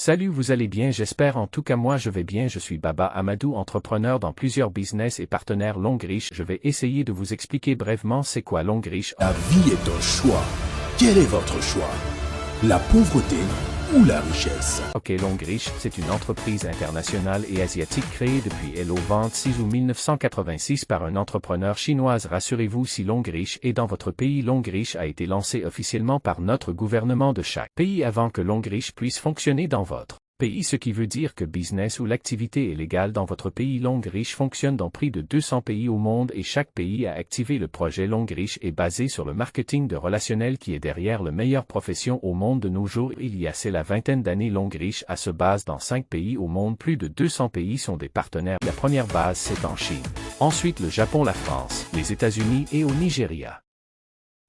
Salut, vous allez bien, j'espère en tout cas moi je vais bien, je suis Baba Amadou, entrepreneur dans plusieurs business et partenaire Longriche. Je vais essayer de vous expliquer brièvement c'est quoi Longriche. La vie est un choix. Quel est votre choix? La pauvreté ou la richesse? Ok, Longriche, c'est une entreprise internationale et asiatique créée depuis Hello 26 août 1986 par un entrepreneur chinois. Rassurez-vous, si Longriche est dans votre pays, Longriche a été lancé officiellement par notre gouvernement de chaque pays avant que Longriche puisse fonctionner dans votre pays, ce qui veut dire que business ou l'activité est légale dans votre pays. Longriche fonctionne dans près de 200 pays au monde et chaque pays a activé le projet. Longriche est basé sur le marketing de relationnel qui est derrière la meilleure profession au monde de nos jours. Il y a la vingtaine d'années, Longriche a se base dans 5 pays au monde. Plus de 200 pays sont des partenaires. La première base c'est en Chine. Ensuite le Japon, la France, les États-Unis et au Nigeria.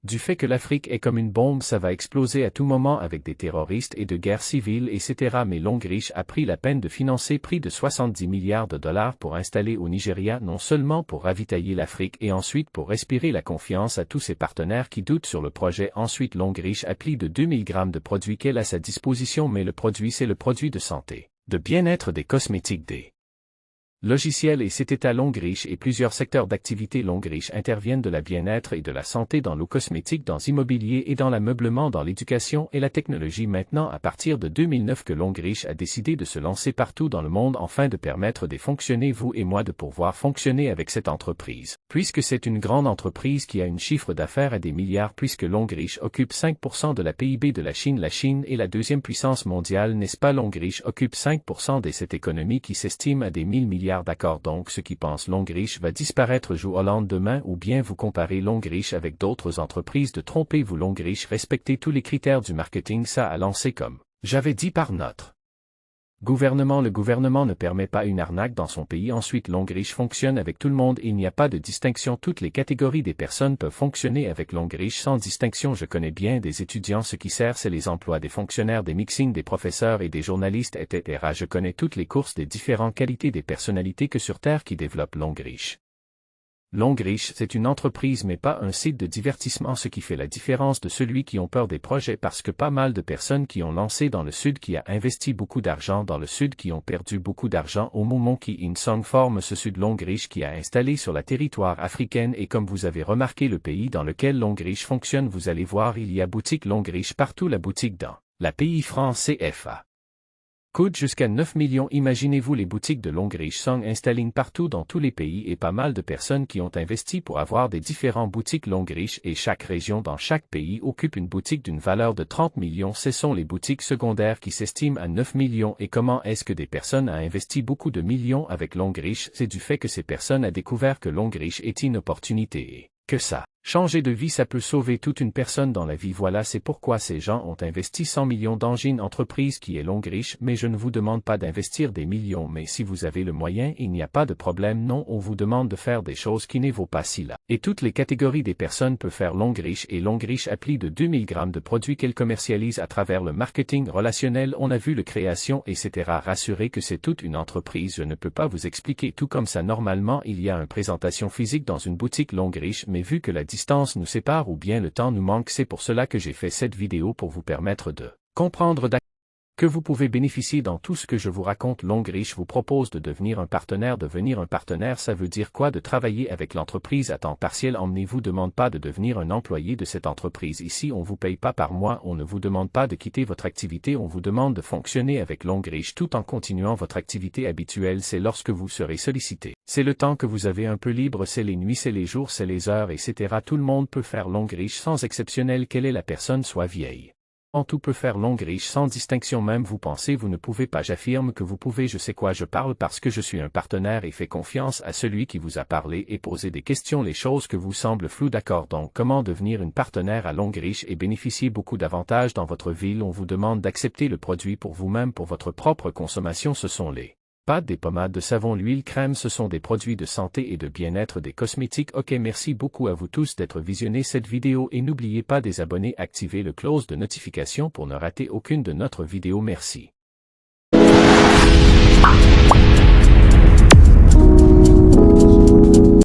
Du fait que l'Afrique est comme une bombe, ça va exploser à tout moment avec des terroristes et de guerres civiles, etc. Mais Longriche a pris la peine de financer près de 70 milliards de dollars pour installer au Nigeria, non seulement pour ravitailler l'Afrique et ensuite pour respirer la confiance à tous ses partenaires qui doutent sur le projet. Ensuite Longriche a plus de 2000 grammes de produits qu'elle a à sa disposition, mais le produit c'est le produit de santé, de bien-être, des cosmétiques, des logiciels et c'était à Longriche et plusieurs secteurs d'activité. Longriche interviennent de la bien-être et de la santé dans l'eau cosmétique, dans l'immobilier et dans l'ameublement, dans l'éducation et la technologie. Maintenant, à partir de 2009 que Longriche a décidé de se lancer partout dans le monde afin de permettre de fonctionner, vous et moi, de pouvoir fonctionner avec cette entreprise. Puisque c'est une grande entreprise qui a un chiffre d'affaires à des milliards, puisque Longriche occupe 5% de la PIB de la Chine. La Chine est la deuxième puissance mondiale, n'est-ce pas? Longriche occupe 5% de cette économie qui s'estime à des 1000 milliards. D'accord, donc ceux qui pensent Longriche va disparaître jouent Hollande demain, ou bien vous comparez Longriche avec d'autres entreprises, de trompez-vous. Longriche respectez tous les critères du marketing, ça a lancé comme j'avais dit par notre gouvernement. Le gouvernement ne permet pas une arnaque dans son pays. Ensuite Longriche fonctionne avec tout le monde, il n'y a pas de distinction, toutes les catégories des personnes peuvent fonctionner avec Longriche sans distinction. Je connais bien des étudiants, ce qui sert c'est les emplois des fonctionnaires, des mixings, des professeurs et des journalistes, etc. Je connais toutes les courses des différentes qualités des personnalités que sur Terre qui développent Longriche. Longriche, c'est une entreprise mais pas un site de divertissement, ce qui fait la différence de celui qui ont peur des projets, parce que pas mal de personnes qui ont lancé dans le sud, qui a investi beaucoup d'argent dans le sud, qui ont perdu beaucoup d'argent au moment qui Insong forme ce sud. Longriche qui a installé sur la territoire africaine et comme vous avez remarqué le pays dans lequel Longriche fonctionne, vous allez voir il y a boutique Longriche partout. La boutique dans la pays France CFA coûte jusqu'à 9 millions. Imaginez-vous les boutiques de Longriche sont installées partout dans tous les pays et pas mal de personnes qui ont investi pour avoir des différentes boutiques Longriche et chaque région dans chaque pays occupe une boutique d'une valeur de 30 millions. Ce sont les boutiques secondaires qui s'estiment à 9 millions. Et comment est-ce que des personnes ont investi beaucoup de millions avec Longriche? C'est du fait que ces personnes ont découvert que Longriche est une opportunité et que ça changer de vie, ça peut sauver toute une personne dans la vie. Voilà, c'est pourquoi ces gens ont investi 100 millions dans une entreprise qui est Longriche. Mais je ne vous demande pas d'investir des millions, mais si vous avez le moyen, il n'y a pas de problème. Non, on vous demande de faire des choses qui ne vaut pas si là. Et toutes les catégories des personnes peuvent faire Longriche et Longriche a plus de 2000 grammes de produits qu'elle commercialise à travers le marketing relationnel. On a vu le création, etc. Rassurez que c'est toute une entreprise. Je ne peux pas vous expliquer tout comme ça. Normalement, il y a une présentation physique dans une boutique Longriche, mais vu que la distance nous sépare ou bien le temps nous manque, c'est pour cela que j'ai fait cette vidéo pour vous permettre de comprendre que vous pouvez bénéficier dans tout ce que je vous raconte. Longriche vous propose de devenir un partenaire. Devenir un partenaire, ça veut dire quoi? De travailler avec l'entreprise à temps partiel. On ne vous demande pas de devenir un employé de cette entreprise. Ici, on vous paye pas par mois, on ne vous demande pas de quitter votre activité, on vous demande de fonctionner avec Longriche tout en continuant votre activité habituelle. C'est lorsque vous serez sollicité. C'est le temps que vous avez un peu libre, c'est les nuits, c'est les jours, c'est les heures, etc. Tout le monde peut faire Longriche sans exceptionnel quelle est la personne, soit vieille. Tout peut faire Longriche sans distinction. Même vous pensez vous ne pouvez pas, j'affirme que vous pouvez. Je sais quoi je parle parce que je suis un partenaire et fais confiance à celui qui vous a parlé et posez des questions les choses que vous semblent floues. D'accord, donc comment devenir une partenaire à Longriche et bénéficier beaucoup d'avantages dans votre ville? On vous demande d'accepter le produit pour vous-même, pour votre propre consommation. Ce sont les pâtes, des pommades de savon, l'huile, crème, ce sont des produits de santé et de bien-être, des cosmétiques. Ok, merci beaucoup à vous tous d'être visionné cette vidéo et n'oubliez pas des abonnés, activez le cloche de notification pour ne rater aucune de notre vidéo. Merci.